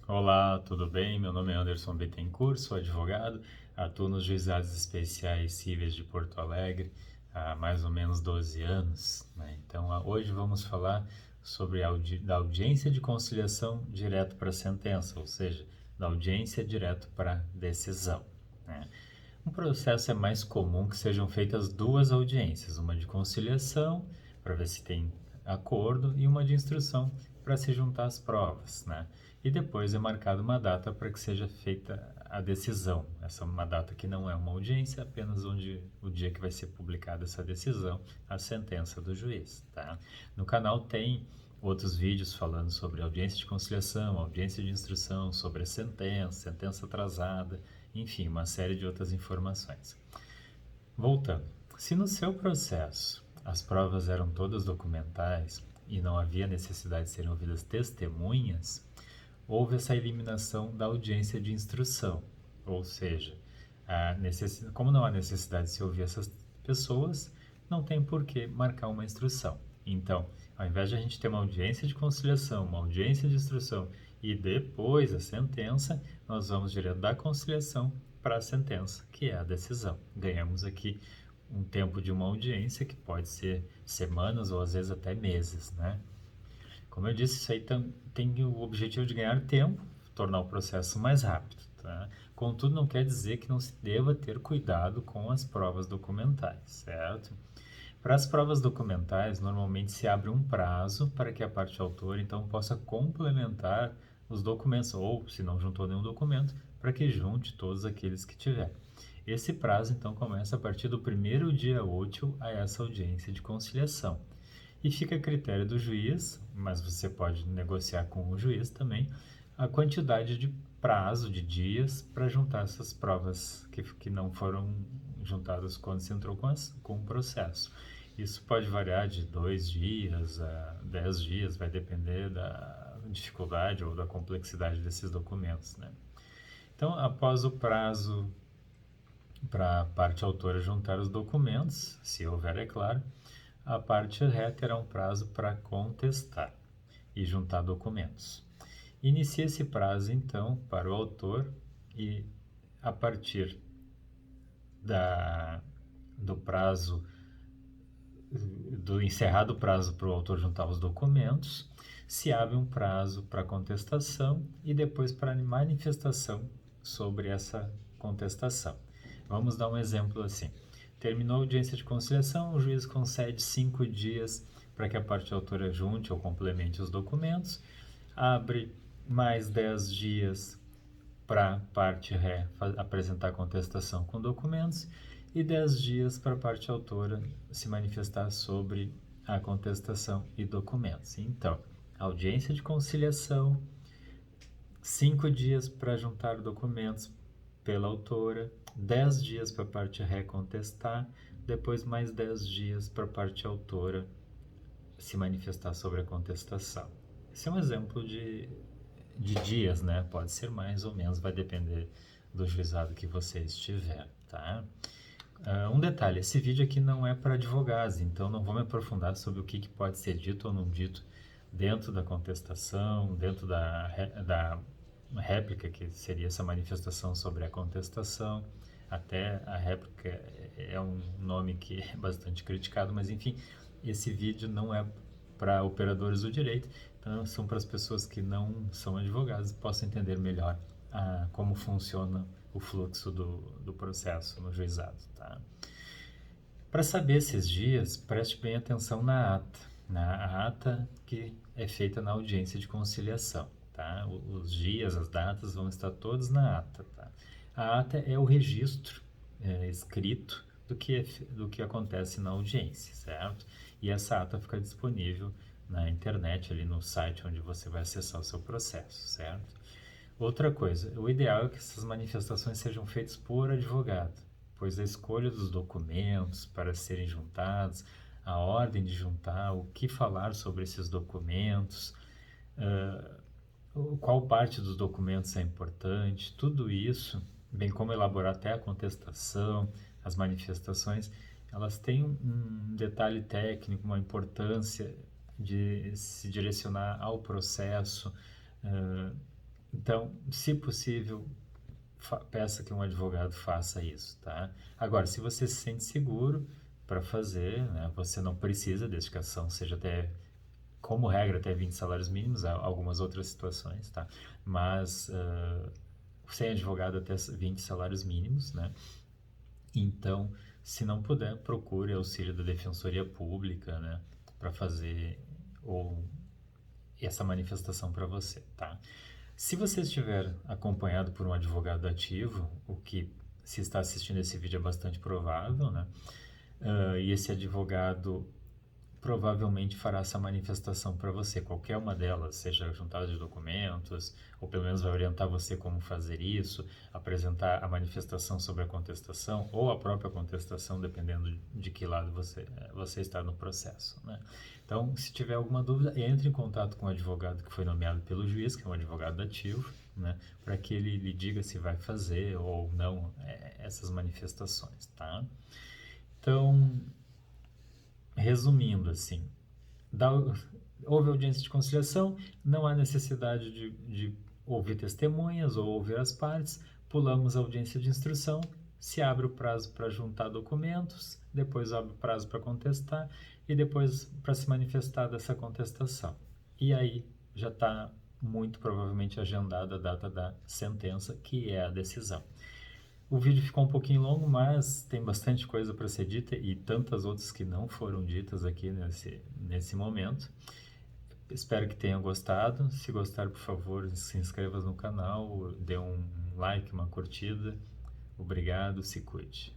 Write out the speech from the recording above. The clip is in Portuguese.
Olá, tudo bem? Meu nome é Anderson Bittencourt, sou advogado, atuo nos Juizados Especiais Cíveis de Porto Alegre há mais ou menos 12 anos, né? Então, hoje vamos falar sobre da audiência de conciliação direto para a sentença, ou seja, da audiência direto para a decisão, né? Um processo é mais comum que sejam feitas duas audiências, uma de conciliação, para ver se tem acordo, e uma de instrução, para se juntar as provas, né? E depois é marcada uma data para que seja feita a decisão. Essa é uma data que não é uma audiência, apenas o dia que vai ser publicada essa decisão, a sentença do juiz, tá? No canal tem outros vídeos falando sobre audiência de conciliação, audiência de instrução, sobre a sentença, sentença atrasada, enfim, uma série de outras informações. Voltando, se no seu processo as provas eram todas documentais e não havia necessidade de serem ouvidas testemunhas, houve essa eliminação da audiência de instrução, ou seja, como não há necessidade de se ouvir essas pessoas, não tem por que marcar uma instrução. Então, ao invés de a gente ter uma audiência de conciliação, uma audiência de instrução e depois a sentença, nós vamos direto da conciliação para a sentença, que é a decisão. Ganhamos aqui um tempo de uma audiência que pode ser semanas ou às vezes até meses, né? Como eu disse, isso aí tem o objetivo de ganhar tempo, tornar o processo mais rápido, tá? Contudo, não quer dizer que não se deva ter cuidado com as provas documentais, certo? Para as provas documentais, normalmente se abre um prazo para que a parte autora, então, possa complementar os documentos, ou, se não juntou nenhum documento, para que junte todos aqueles que tiver. Esse prazo, então, começa a partir do primeiro dia útil a essa audiência de conciliação. E fica a critério do juiz, mas você pode negociar com o juiz também, a quantidade de prazo de dias para juntar essas provas que não foram juntadas quando se entrou com o processo. Isso pode variar de 2 dias a 10 dias, vai depender da dificuldade ou da complexidade desses documentos, né? Então, após o prazo para a parte autora juntar os documentos, se houver, é claro, a parte ré terá um prazo para contestar e juntar documentos. Inicia esse prazo, então, para o autor e, a partir do prazo, do encerrado o prazo para o autor juntar os documentos, se abre um prazo para contestação e depois para manifestação sobre essa contestação. Vamos dar um exemplo assim. Terminou a audiência de conciliação, o juiz concede 5 dias para que a parte autora junte ou complemente os documentos, abre mais 10 dias para a parte ré apresentar contestação com documentos e 10 dias para a parte autora se manifestar sobre a contestação e documentos. Então, audiência de conciliação, 5 dias para juntar documentos pela autora, 10 dias para a parte ré contestar, depois mais 10 dias para a parte autora se manifestar sobre a contestação. Esse é um exemplo de dias, né? Pode ser mais ou menos, vai depender do juizado que você estiver, tá? Um detalhe, esse vídeo aqui não é para advogados, então não vou me aprofundar sobre o que pode ser dito ou não dito dentro da contestação, dentro da réplica, que seria essa manifestação sobre a contestação. Até a réplica é um nome que é bastante criticado, mas enfim, esse vídeo não é para operadores do direito, então são para as pessoas que não são advogados e possam entender melhor como funciona o fluxo do processo no juizado, tá? Para saber esses dias, preste bem atenção na ata que é feita na audiência de conciliação, tá? Os dias, as datas vão estar todos na ata, tá? A ata é o registro escrito do que acontece na audiência, certo? E essa ata fica disponível na internet, ali no site onde você vai acessar o seu processo, certo? Outra coisa, o ideal é que essas manifestações sejam feitas por advogado, pois a escolha dos documentos para serem juntados, a ordem de juntar, o que falar sobre esses documentos, qual parte dos documentos é importante, tudo isso, bem como elaborar até a contestação, as manifestações, elas têm um detalhe técnico, uma importância de se direcionar ao processo, Então, se possível, peça que um advogado faça isso, tá? Agora, se você se sente seguro para fazer, né, você não precisa, desde que a ação seja até, como regra, até 20 salários mínimos, há algumas outras situações, tá? Mas sem advogado até 20 salários mínimos, né? Então, se não puder, procure auxílio da Defensoria Pública, né, para fazer ou essa manifestação para você, tá? Se você estiver acompanhado por um advogado ativo, o que se está assistindo esse vídeo é bastante provável, né? E esse advogado provavelmente fará essa manifestação para você, qualquer uma delas, seja juntada de documentos, ou pelo menos vai orientar você como fazer isso, apresentar a manifestação sobre a contestação, ou a própria contestação, dependendo de que lado você está no processo, né? Então, se tiver alguma dúvida, entre em contato com o advogado que foi nomeado pelo juiz, que é um advogado ativo, né, para que ele lhe diga se vai fazer ou não essas manifestações, tá? Então, resumindo assim, dá, houve audiência de conciliação, não há necessidade de ouvir testemunhas ou ouvir as partes, pulamos a audiência de instrução, se abre o prazo para juntar documentos, depois abre o prazo para contestar e depois para se manifestar dessa contestação. E aí já está muito provavelmente agendada a data da sentença, que é a decisão. O vídeo ficou um pouquinho longo, mas tem bastante coisa para ser dita e tantas outras que não foram ditas aqui nesse momento. Espero que tenham gostado. Se gostar, por favor, se inscreva no canal, dê um like, uma curtida. Obrigado, se cuide.